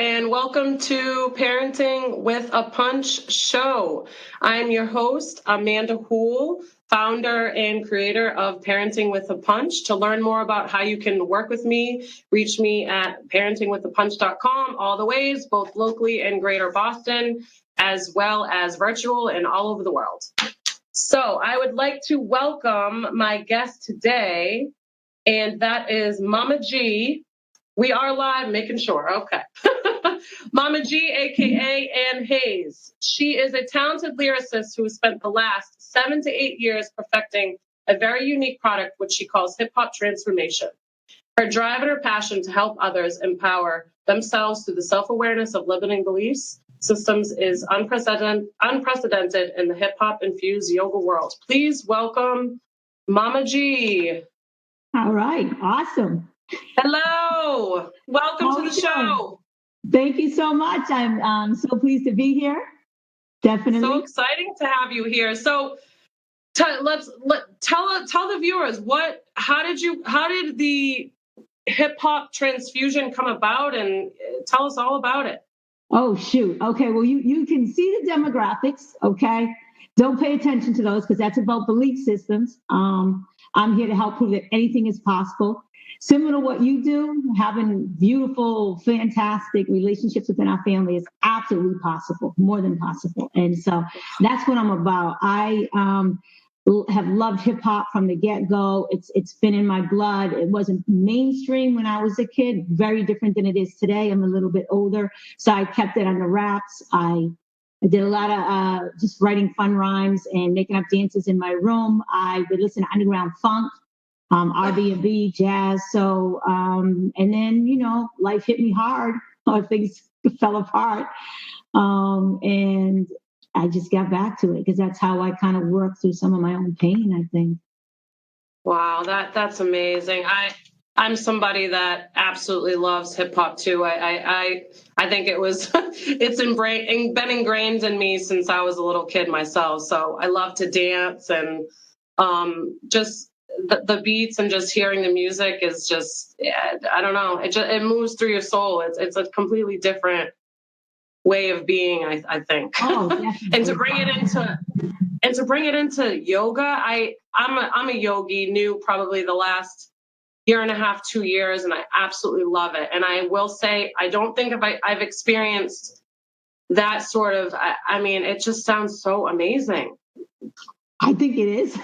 and welcome to Parenting with a Punch show. I'm your host, Amanda Houle, founder and creator of Parenting with a Punch. To learn more about how you can work with me, reach me at parentingwithapunch.com, all the ways, both locally in Greater Boston, as well as virtual and all over the world. So I would like to welcome my guest today, and that is Mama G. We are live, making sure. Okay. Mama G, aka Ann Hayes. She is a talented lyricist who has spent the last 7 to 8 years perfecting a very unique product, which she calls hip hop transformation. Her drive and her passion to help others empower themselves through the self-awareness of limiting beliefs systems is unprecedented in the hip hop infused yoga world. Please welcome Mama G. All right. Awesome. Hello. Welcome to the show. Thank you so much. I'm so pleased to be here. Definitely. So exciting to have you here. So tell the viewers how did the hip hop transfusion come about, and tell us all about it. Oh, shoot. Okay. Well, you can see the demographics. Okay. Don't pay attention to those because that's about belief systems. I'm here to help prove that anything is possible. Similar to what you do, having beautiful, fantastic relationships within our family is absolutely possible, more than possible. And so that's what I'm about. I have loved hip hop from the get-go. It's been in my blood. It wasn't mainstream when I was a kid, very different than it is today. I'm a little bit older, so I kept it under wraps. I did a lot of just writing fun rhymes and making up dances in my room. I would listen to underground funk, R&B, jazz. So, and then, life hit me hard, or things fell apart. And I just got back to it because that's how I kind of worked through some of my own pain, I think. Wow, that's amazing. I'm somebody that absolutely loves hip hop too. I think it's been ingrained in me since I was a little kid myself. So I love to dance, and just the beats and just hearing the music is just, I don't know. It moves through your soul. It's a completely different way of being, I think. Oh, and to bring it into yoga, I'm a yogi, new probably the last year and a half, 2 years, and I absolutely love it. And I will say, I don't think I've experienced that sort of, I mean, it just sounds so amazing. I think it is.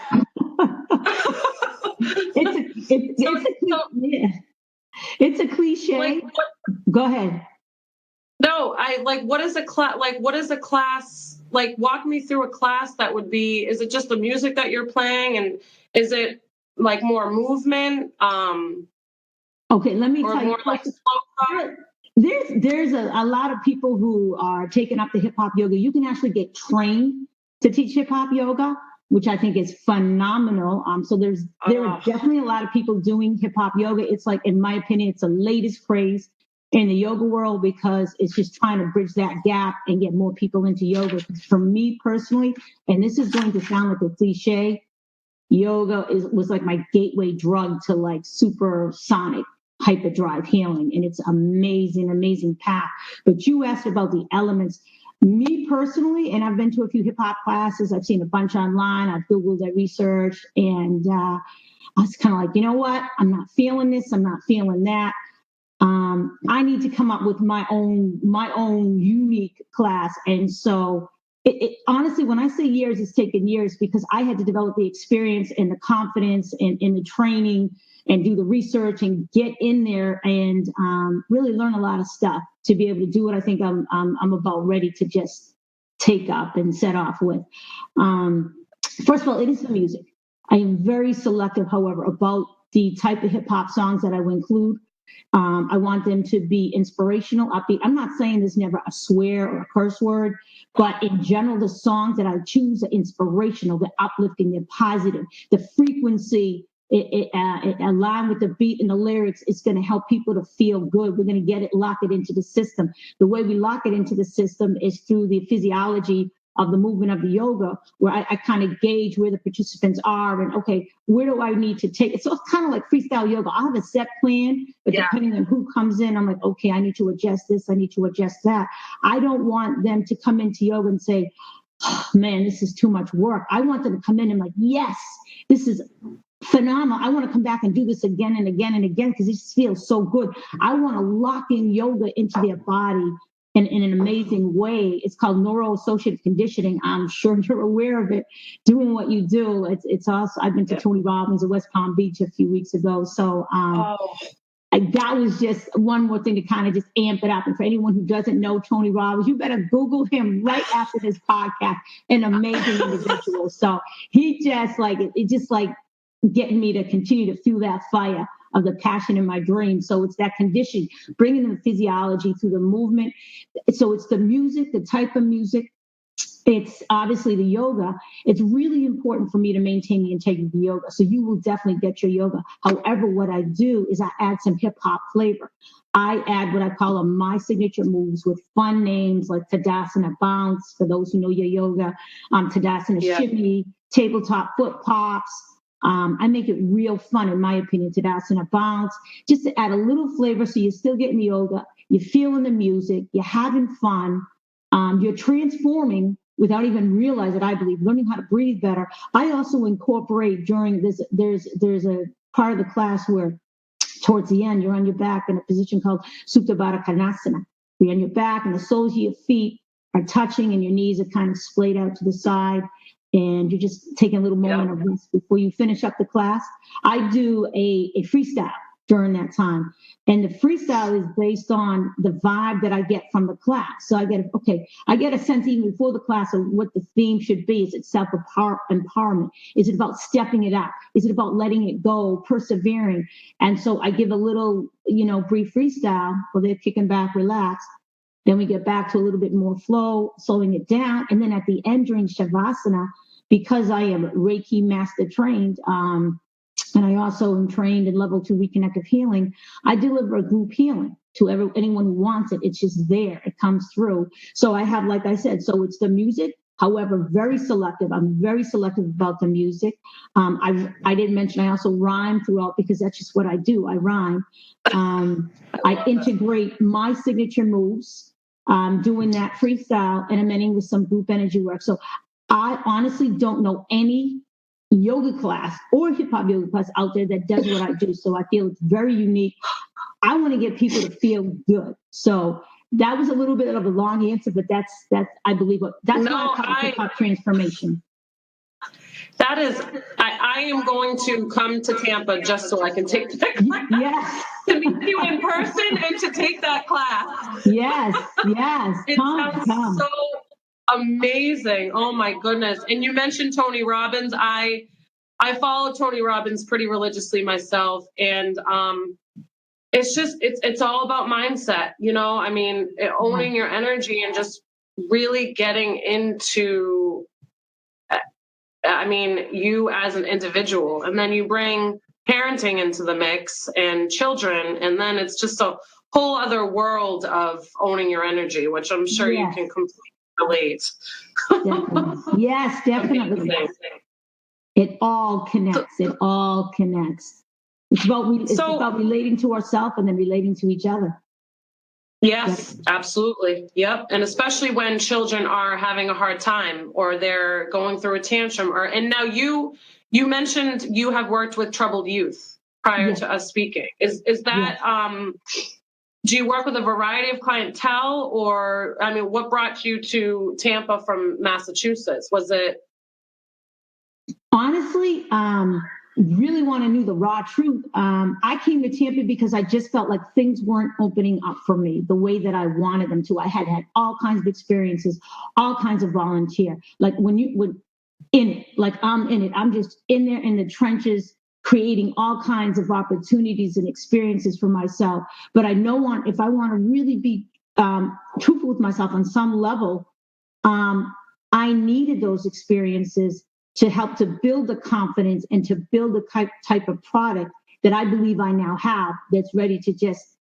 It's a cliche. Like, go ahead. No, what is a class? What is a class? Walk me through a class that would be, is it just the music that you're playing? And is it like more movement? Okay, let me tell you. There's a lot of people who are taking up the hip hop yoga. You can actually get trained to teach hip hop yoga, which I think is phenomenal. So there are definitely a lot of people doing hip hop yoga. It's like, in my opinion, it's the latest craze in the yoga world because it's just trying to bridge that gap and get more people into yoga. For me personally, and this is going to sound like a cliche, yoga was like my gateway drug to like supersonic hyperdrive healing. And it's amazing, amazing path. But you asked about the elements. Me personally, and I've been to a few hip hop classes, I've seen a bunch online, I've Googled, I researched, and I was kind of like, you know what? I'm not feeling this. I'm not feeling that. I need to come up with my own unique class. And so it honestly, when I say years, it's taken years because I had to develop the experience and the confidence and the training and do the research and get in there and really learn a lot of stuff to be able to do what I think I'm about ready to just take up and set off with. First of all, it is the music. I am very selective, however, about the type of hip hop songs that I will include. I want them to be inspirational, upbeat. I'm not saying there's never a swear or a curse word, but in general, the songs that I choose are inspirational, they're uplifting, they're positive. The frequency, it align with the beat and the lyrics. It's going to help people to feel good. We're going to lock it into the system. The way we lock it into the system is through the physiology of the movement of the yoga, where I kind of gauge where the participants are and, okay, where do I need to take it? So it's kind of like freestyle yoga. I have a set plan, but depending on who comes in, I'm like, okay, I need to adjust this. I need to adjust that. I don't want them to come into yoga and say, oh, man, this is too much work. I want them to come in and like, yes, this is phenomenal. I want to come back and do this again and again and again because it just feels so good. I want to lock in yoga into their body in an amazing way. It's called neuro-associative conditioning. I'm sure you're aware of it. Doing what you do, it's also. I've been to Tony Robbins at West Palm Beach a few weeks ago, so that was just one more thing to kind of just amp it up. And for anyone who doesn't know Tony Robbins, you better Google him right after this podcast. An amazing individual. So he just it just getting me to continue to fuel that fire of the passion in my dream. So it's that condition, bringing the physiology through the movement. So it's the music, the type of music. It's obviously the yoga. It's really important for me to maintain the integrity of the yoga. So you will definitely get your yoga. However, what I do is I add some hip hop flavor. I add what I call my signature moves with fun names like Tadasana Bounce, for those who know your yoga, Tadasana Shimmy, tabletop foot pops. I make it real fun, in my opinion, Tadasana Bounce, just to add a little flavor so you're still getting the yoga, you're feeling the music, you're having fun, you're transforming without even realizing it, I believe, learning how to breathe better. I also incorporate during this, there's a part of the class where towards the end, you're on your back in a position called Supta Baddha Konasana. You're on your back and the soles of your feet are touching and your knees are kind of splayed out to the side. And you're just taking a little moment of rest before you finish up the class. I do a freestyle during that time. And the freestyle is based on the vibe that I get from the class. So I get a sense even before the class of what the theme should be. Is it self-empowerment? Is it about stepping it up? Is it about letting it go, persevering? And so I give a little, brief freestyle where they're kicking back, relaxed. Then we get back to a little bit more flow, slowing it down. And then at the end during Shavasana, because I am Reiki master trained, and I also am trained in level 2 reconnective healing, I deliver a group healing to anyone who wants it. It's just there. It comes through. So I have, like I said, so it's the music. However, very selective. I'm very selective about the music. I didn't mention I also rhyme throughout because that's just what I do. I rhyme. I integrate my signature moves, doing that freestyle, and I'm ending with some group energy work. So I honestly don't know any yoga class or hip hop yoga class out there that does what I do. So I feel it's very unique. I want to get people to feel good. So that was a little bit of a long answer, but that's I believe that's why I call hip hop transformation. That is, I am going to come to Tampa just so I can take that class. Yes. To meet you in person and to take that class. Yes. It sounds so amazing. Oh my goodness. And you mentioned Tony Robbins. I follow Tony Robbins pretty religiously myself. And it's all about mindset, owning your energy and just really getting into you as an individual, and then you bring parenting into the mix and children, and then it's just a whole other world of owning your energy, which I'm sure you can completely relate. Definitely. Yes, definitely. It all connects. It's about relating to ourselves and then relating to each other. Yes, absolutely. Yep. And especially when children are having a hard time or they're going through a tantrum and now you mentioned you have worked with troubled youth prior to us speaking. Is that, do you work with a variety of clientele or, what brought you to Tampa from Massachusetts? Was it? Honestly, really want to know the raw truth. I came to Tampa because I just felt like things weren't opening up for me the way that I wanted them to. I had all kinds of experiences, all kinds of volunteer. Like I'm in it. I'm just in there in the trenches, creating all kinds of opportunities and experiences for myself. But if I want to really be truthful with myself on some level, I needed those experiences to help to build the confidence and to build the type of product that I believe I now have that's ready to just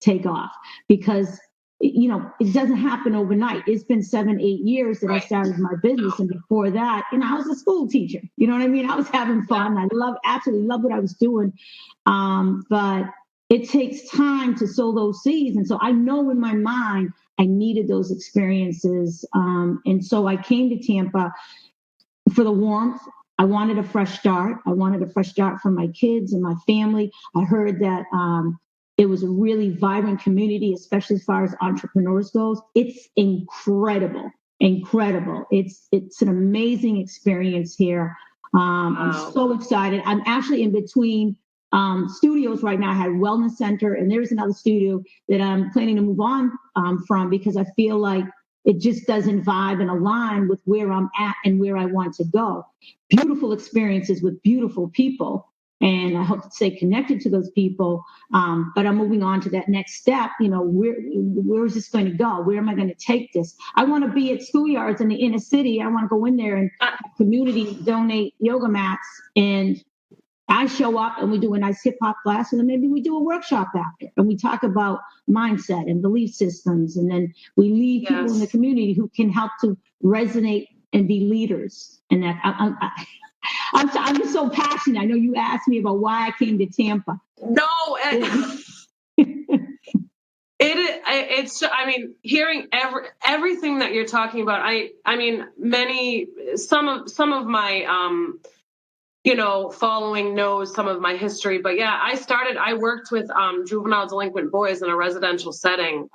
take off. Because it doesnn't happen overnight. It's been 7, 8 years that I started my business. And before that, I was a school teacher. You know what I mean? I was having fun. I absolutely love what I was doing. But it takes time to sow those seeds. And so I know in my mind, I needed those experiences. And so I came to Tampa for the warmth. I wanted a fresh start. I wanted a fresh start for my kids and my family. I heard that it was a really vibrant community, especially as far as entrepreneurs goes. It's incredible. It's an amazing experience here. Wow. I'm so excited. I'm actually in between studios right now. I had a wellness center, and there's another studio that I'm planning to move on from, because I feel like it just doesn't vibe and align with where I'm at and where I want to go. Beautiful experiences with beautiful people. And I hope to stay connected to those people. But I'm moving on to that next step. Where is this going to go? Where am I going to take this? I want to be at schoolyards in the inner city. I want to go in there and community donate yoga mats. And I show up and we do a nice hip hop class, and then maybe we do a workshop after, and we talk about mindset and belief systems. And then we lead people in the community who can help to resonate and be leaders. And that I'm just so passionate. I know you asked me about why I came to Tampa. No, hearing everything that you're talking about, some of my following knows some of my history, but I worked with juvenile delinquent boys in a residential setting.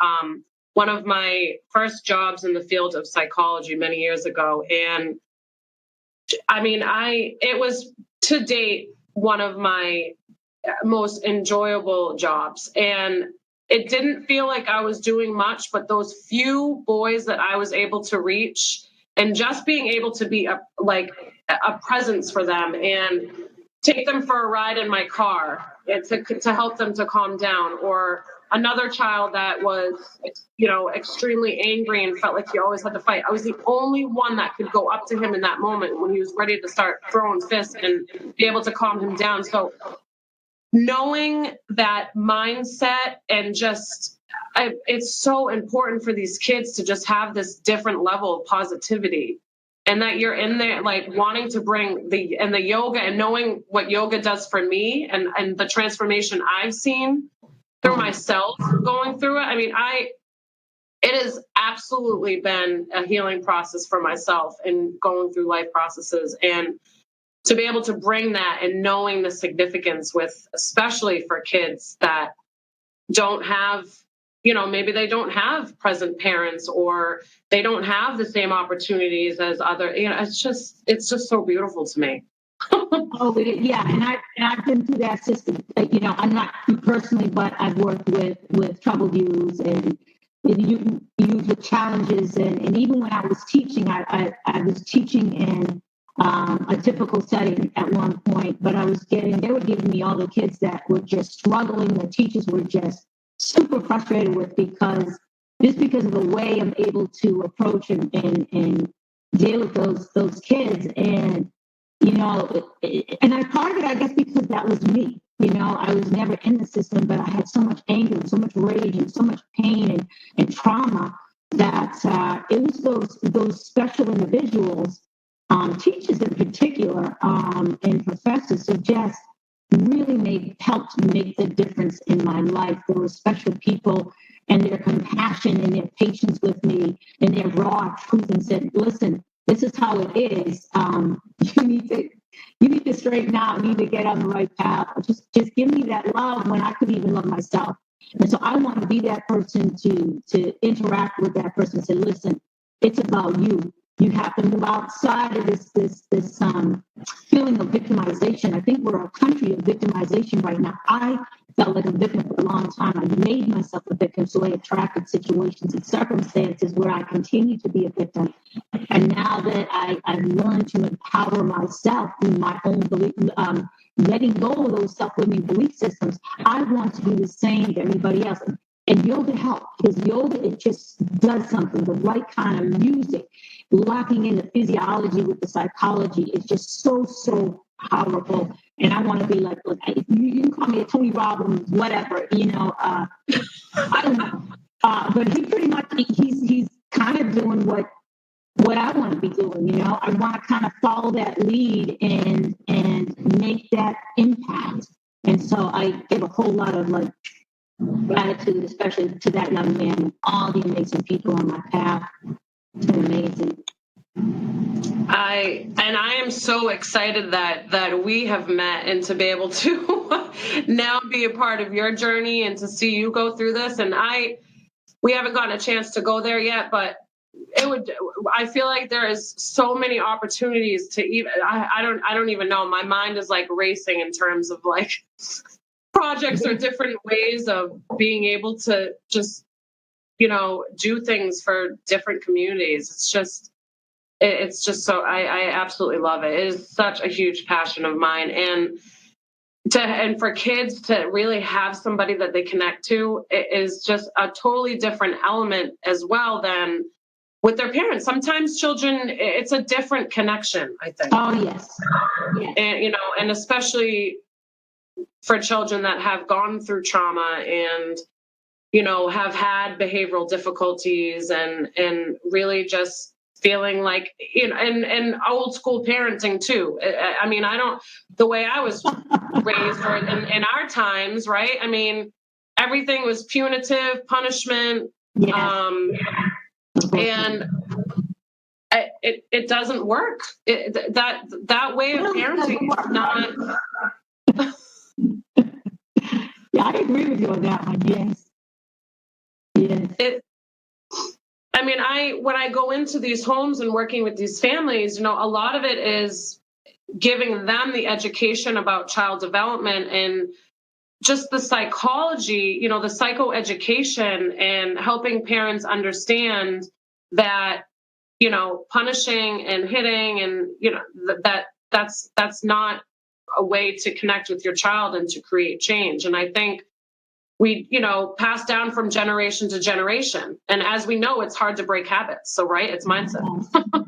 One of my first jobs in the field of psychology many years ago. And it was to date one of my most enjoyable jobs. And it didn't feel like I was doing much, but those few boys that I was able to reach, and just being able to be a presence for them and take them for a ride in my car and to help them to calm down. Or another child that was, extremely angry and felt like he always had to fight. I was the only one that could go up to him in that moment when he was ready to start throwing fists and be able to calm him down. So knowing that mindset and it's so important for these kids to just have this different level of positivity, and that you're in there wanting to bring the yoga and knowing what yoga does for me and the transformation I've seen through myself going through it. It has absolutely been a healing process for myself and going through life processes, and to be able to bring that and knowing the significance especially for kids that don't have, maybe they don't have present parents, or they don't have the same opportunities as other, it's just so beautiful to me. And I've been through that system. I'm not personally, but I've worked with troubled youth and youth with challenges. And even when I was teaching, I was teaching in a typical setting at one point, but they were giving me all the kids that were just struggling. The teachers were just super frustrated with because of the way I'm able to approach and deal with those kids. And and I part of it, I guess, because that was me. I was never in the system, but I had so much anger and so much rage and so much pain and trauma that it was those special individuals, teachers in particular, and professors who just really helped make the difference in my life. There were special people, and their compassion and their patience with me and their raw truth, and said, listen, this is how it is. You need to straighten out. You need to get on the right path. Just give me that love when I couldn't even love myself. And so I want to be that person to interact with that person and say, listen, it's about you. You have to move outside of this feeling of victimization. I think we're a country of victimization right now. I felt like a victim for a long time. I made myself a victim, so I attracted situations and circumstances where I continue to be a victim. And now that I've learned to empower myself through my own belief, letting go of those self-limiting belief systems, I want to do the same to everybody else. And yoga helps, because yoga, it just does something. The right kind of music, locking in the physiology with the psychology is just so powerful. And I want to be like, look, you can call me a Tony Robbins, whatever, I don't know. But he pretty much he's kind of doing what I want to be doing. You know, I want to kind of follow that lead and make that impact. And so I give a whole lot of like gratitude, especially to that young man and all the amazing people on my path. It's been amazing. I am so excited that we have met and to be able to now be a part of your journey and to see you go through this. And we haven't gotten a chance to go there yet, but I feel like there is so many opportunities to even, I don't even know. My mind is like racing in terms of like projects or different ways of being able to just, do things for different communities. It's just so I absolutely love it. It is such a huge passion of mine. And for kids to really have somebody that they connect to, it is just a totally different element as well than with their parents. Sometimes children, it's a different connection, I think. Oh, yes. And, and especially for children that have gone through trauma and, have had behavioral difficulties and really just feeling like, and old school parenting too. I mean, the way I was raised or in our times, right? I mean, everything was punitive punishment. Yes. And it doesn't work. That way of parenting is not. Yeah, I agree with you on that one. Yes. I mean, when I go into these homes and working with these families, a lot of it is giving them the education about child development and just the psychology, the psychoeducation, and helping parents understand that, punishing and hitting and, that's not a way to connect with your child and to create change. And I think we, pass down from generation to generation. And as we know, it's hard to break habits. So, right, it's mindset.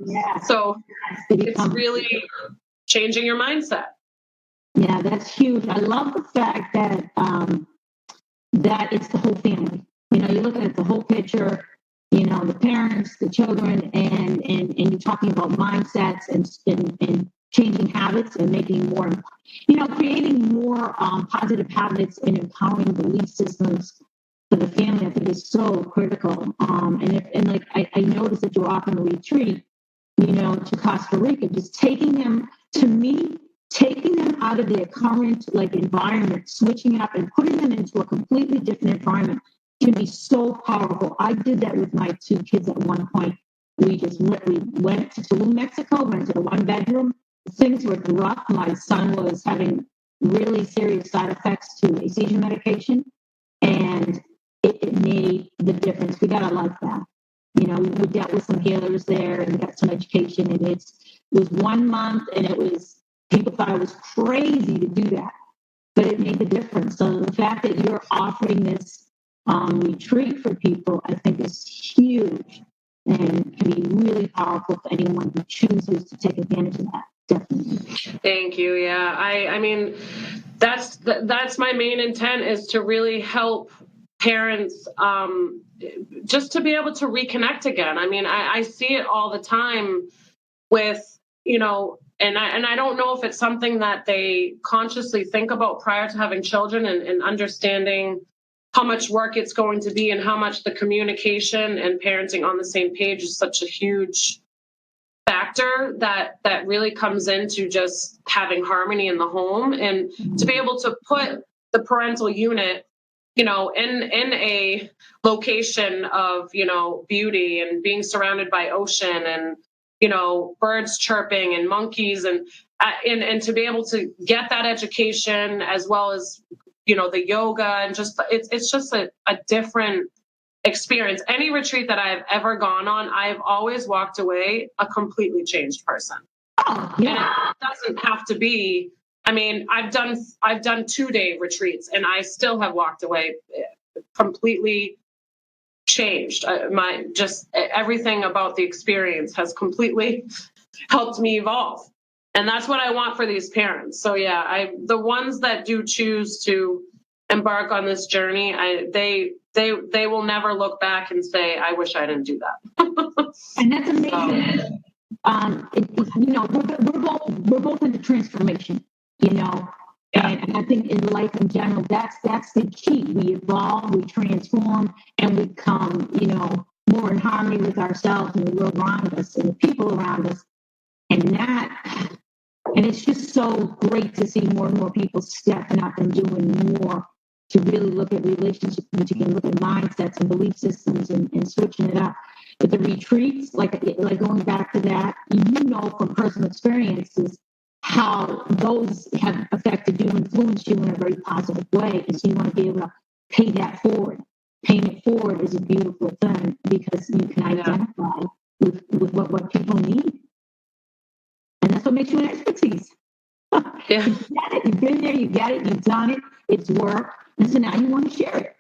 Yeah. So it's really changing your mindset. Yeah, that's huge. I love the fact that that it's the whole family. You're looking at the whole picture. The parents, the children, and you're talking about mindsets and changing habits and making more, creating more positive habits and empowering belief systems for the family. I think is so critical. I noticed that you're offering a retreat, to Costa Rica, just taking them out of their current environment, switching it up and putting them into a completely different environment can be so powerful. I did that with my two kids at one point. We went to Tulum, Mexico, went to the one bedroom. Things were rough. My son was having really serious side effects to a seizure medication, and it made the difference. We got a life back. We dealt with some healers there and got some education, and it was 1 month, and people thought I was crazy to do that, but it made the difference. So the fact that you're offering this retreat for people, I think is huge and can be really powerful for anyone who chooses to take advantage of that. Definitely. Thank you. Yeah. I mean, that's my main intent, is to really help parents just to be able to reconnect again. I mean, I see it all the time with, and I don't know if it's something that they consciously think about prior to having children and understanding how much work it's going to be and how much the communication and parenting on the same page is such a huge factor that really comes into just having harmony in the home, and to be able to put the parental unit, in a location of, beauty and being surrounded by ocean and, birds chirping and monkeys and to be able to get that education as well as, the yoga and just, it's just a different experience. Any retreat that I've ever gone on, I've always walked away a completely changed person. Oh, yeah. And it doesn't have to be, I mean, I've done 2-day retreats and I still have walked away completely changed. Everything about the experience has completely helped me evolve. And that's what I want for these parents. So yeah, the ones that do choose to embark on this journey, they will never look back and say, I wish I didn't do that. And that's amazing. We're both in the transformation, Yeah. And I think in life in general, that's the key. We evolve, we transform, and we come, more in harmony with ourselves and the world around us and the people around us. And it's just so great to see more and more people stepping up and doing more to really look at relationships, and you can look at mindsets and belief systems and switching it up. But the retreats, like going back to that, from personal experiences, how those have affected you, influenced you in a very positive way. And so you want to be able to pay that forward. Paying it forward is a beautiful thing because you can identify with what people need. And that's what makes you an expertise. Yeah. You've been there, you got it, you've done it, it's work. And so now you want to share it.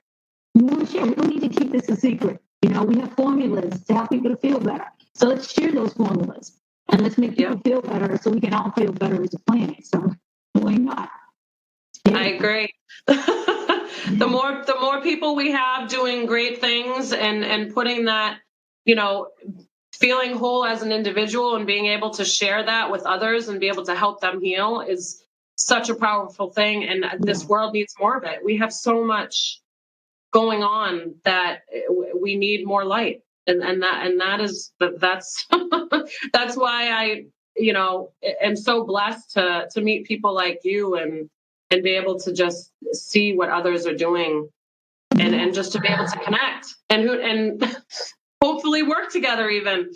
We don't need to keep this a secret. We have formulas to help people to feel better. So let's share those formulas and let's make people feel better so we can all feel better as a planet. So why not? Yeah. I agree. The more people we have doing great things and putting that, feeling whole as an individual and being able to share that with others and be able to help them heal is such a powerful thing. And this world needs more of it. We have so much going on that we need more light. That's that's why I, am so blessed to meet people like you and be able to just see what others are doing and just to be able to connect and hopefully work together even.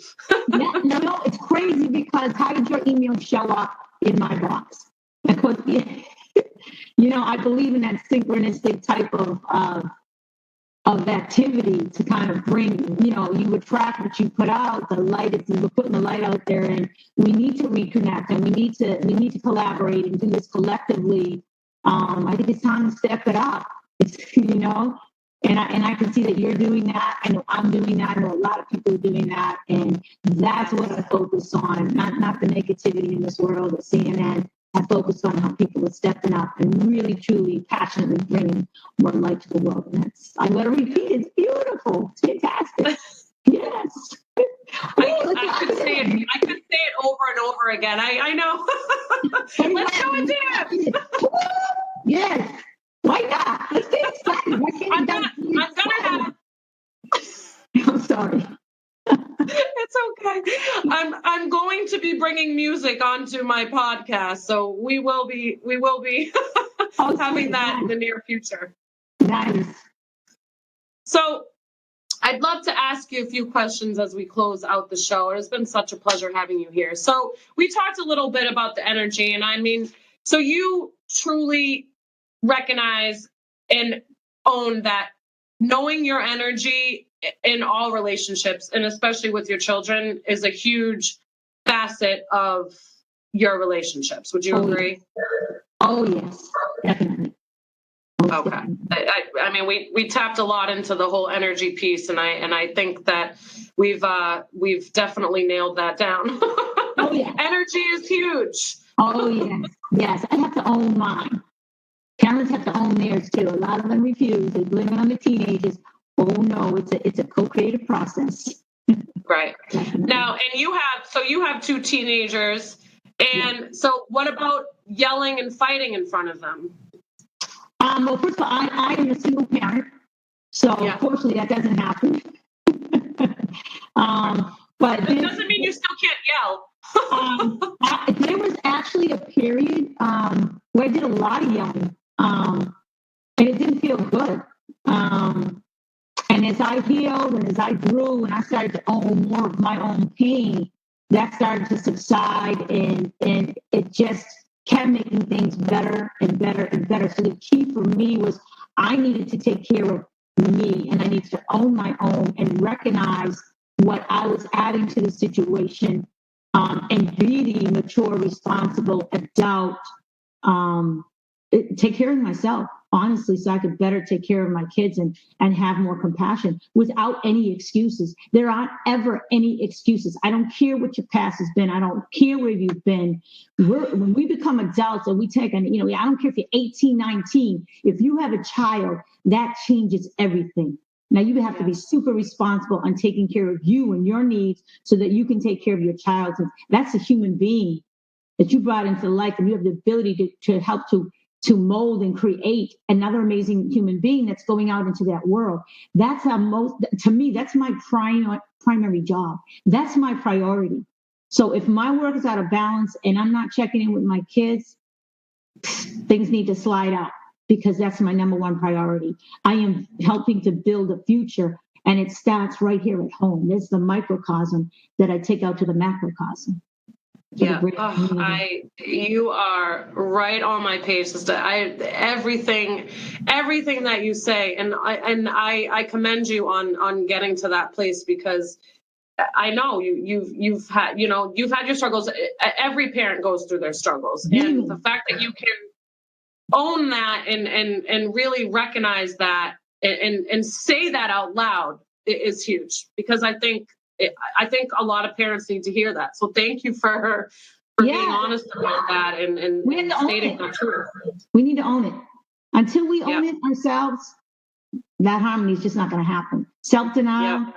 No, it's crazy because how did your email show up in my box? Because, I believe in that synchronistic type of activity to kind of bring, you attract what you put out, the light, we're putting the light out there, and we need to reconnect and we need to collaborate and do this collectively. I think it's time to step it up. It's, and I can see that you're doing that. I know I'm doing that. I know a lot of people are doing that. And that's what I focus on, not the negativity in this world of CNN. I focus on how people are stepping up and really, truly, passionately bringing more light to the world. And I let her repeat. It's beautiful. It's fantastic. Yes. I could say it over and over again. I know. Let's go and dance. Yes. Why not? Let's get excited. I'm gonna have. I'm sorry. It's okay. I'm going to be bringing music onto my podcast, so we will be having that in the near future. Nice. So I'd love to ask you a few questions as we close out the show. It has been such a pleasure having you here. So we talked a little bit about the energy, and so you truly recognize and own that knowing your energy in all relationships, and especially with your children, is a huge facet of your relationships. Would you agree? Oh, yes, definitely. Okay. We tapped a lot into the whole energy piece, and I think that we've definitely nailed that down. Oh, yeah. Energy is huge. Oh, yes. I have to own mine. Parents have to own theirs too. A lot of them refuse. They blame it on the teenagers. Oh no, it's a co-creative process. Right. Now, and you have two teenagers, and so what about yelling and fighting in front of them? Well, first of all, I am a single parent, so fortunately that doesn't happen. But it doesn't mean you still can't yell. There was actually a period where I did a lot of yelling, and it didn't feel good. And as I healed and as I grew and I started to own more of my own pain, that started to subside, and it just kept making things better and better and better. So the key for me was I needed to take care of me, and I needed to own my own and recognize what I was adding to the situation, and be the mature, responsible adult take care of myself, honestly, so I could better take care of my kids and have more compassion without any excuses. There aren't ever any excuses. I don't care what your past has been. I don't care where you've been. When we become adults and we take, and I don't care if you're 18, 19, if you have a child, that changes everything. Now you have to be super responsible on taking care of you and your needs so that you can take care of your child. And that's a human being that you brought into life, and you have the ability to help to mold and create another amazing human being that's going out into that world. That's to me, that's my primary job. That's my priority. So if my work is out of balance and I'm not checking in with my kids, things need to slide out, because that's my number one priority. I am helping to build a future, and it starts right here at home. There's the microcosm that I take out to the macrocosm. Yeah, you are right on my page, sister. Everything that you say, and I commend you on getting to that place, because I know you've had your struggles. Every parent goes through their struggles, and the fact that you can own that and really recognize that and say that out loud is huge, because I think a lot of parents need to hear that. So thank you for being honest about that and stating the truth. We need to own it. Until we own it ourselves, that harmony is just not going to happen. Self-denial,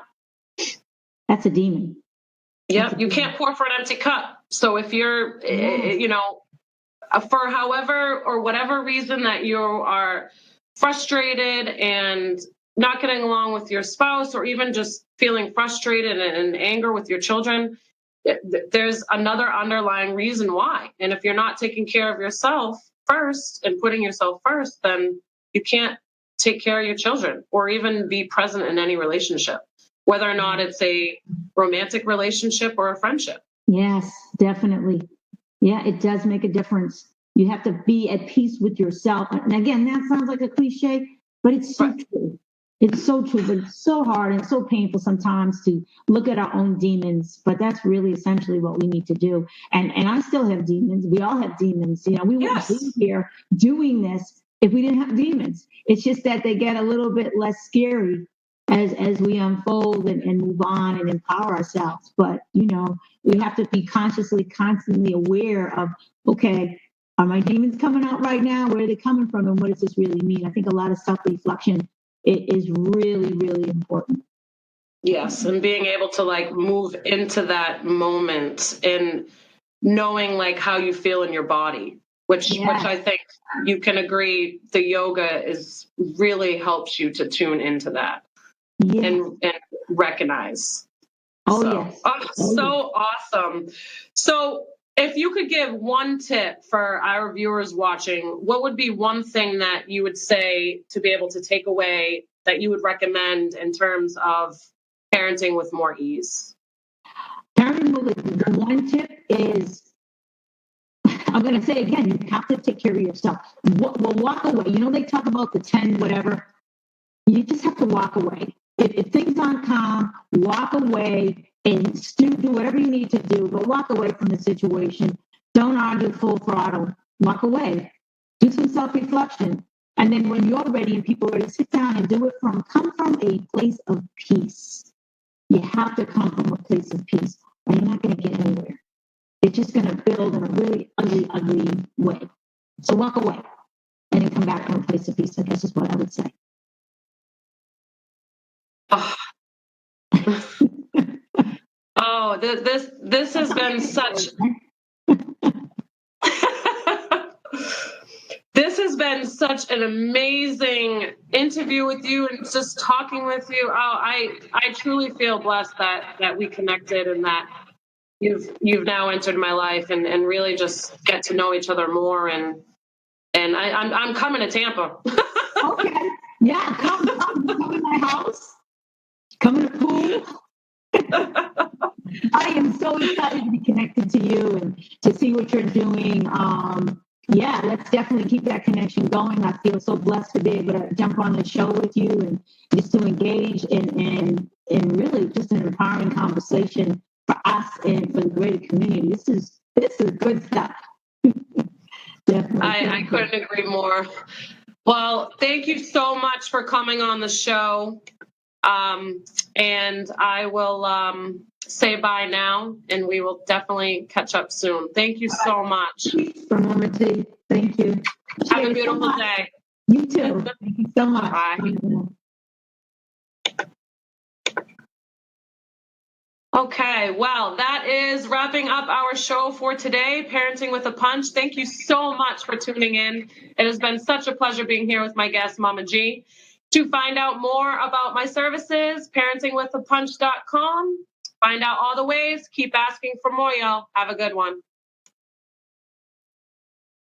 that's a demon. Yep, you can't pour from an empty cup. So if you're, for however or whatever reason that you are frustrated and not getting along with your spouse, or even just feeling frustrated and anger with your children, there's another underlying reason why. And if you're not taking care of yourself first and putting yourself first, then you can't take care of your children or even be present in any relationship, whether or not it's a romantic relationship or a friendship. Yes, definitely. Yeah, it does make a difference. You have to be at peace with yourself. And again, that sounds like a cliche, but it's so true. It's so true, but it's so hard and so painful sometimes to look at our own demons. But that's really essentially what we need to do. And I still have demons. We all have demons. We wouldn't be here doing this if we didn't have demons. It's just that they get a little bit less scary as we unfold and move on and empower ourselves. But, we have to be constantly aware of, okay, are my demons coming out right now? Where are they coming from? And what does this really mean? I think a lot of self-reflection is really, really important. Yes. And being able to move into that moment and knowing how you feel in your body, which I think you can agree the yoga really helps you to tune into that and recognize. So awesome. So if you could give one tip for our viewers watching, what would be one thing that you would say to be able to take away that you would recommend in terms of parenting with more ease? The one tip is, I'm going to say again, you have to take care of yourself. Well, walk away. They talk about the 10 whatever. You just have to walk away. If things aren't calm, walk away and do whatever you need to do, but walk away from the situation. Don't argue full throttle. Walk away. Do some self-reflection. And then when you're ready and people are ready, sit down and come from a place of peace. You have to come from a place of peace, or you're not going to get anywhere. It's just going to build in a really ugly way. So walk away and then come back from a place of peace, I guess is what I would say. Oh, this has been such this has been such an amazing interview with you and just talking with you. Oh, I truly feel blessed that we connected and that you've now entered my life and really just get to know each other more and I'm coming to Tampa. Okay. Yeah, come to my house. Come to the pool. I am so excited to be connected to you and to see what you're doing. Let's definitely keep that connection going. I feel so blessed to be able to jump on the show with you and just to engage in really just an empowering conversation for us and for the greater community. This is good stuff. Definitely. I couldn't agree more. Well, thank you so much for coming on the show. And I will say bye now, and we will definitely catch up soon. Thank you so much. From Mama T. Thank you. Have a beautiful day. You too. Thank you so much. Bye. Okay, well, that is wrapping up our show for today, Parenting with a Punch. Thank you so much for tuning in. It has been such a pleasure being here with my guest, Mama G. To find out more about my services, parentingwithapunch.com. Find out all the ways. Keep asking for more, y'all. Have a good one.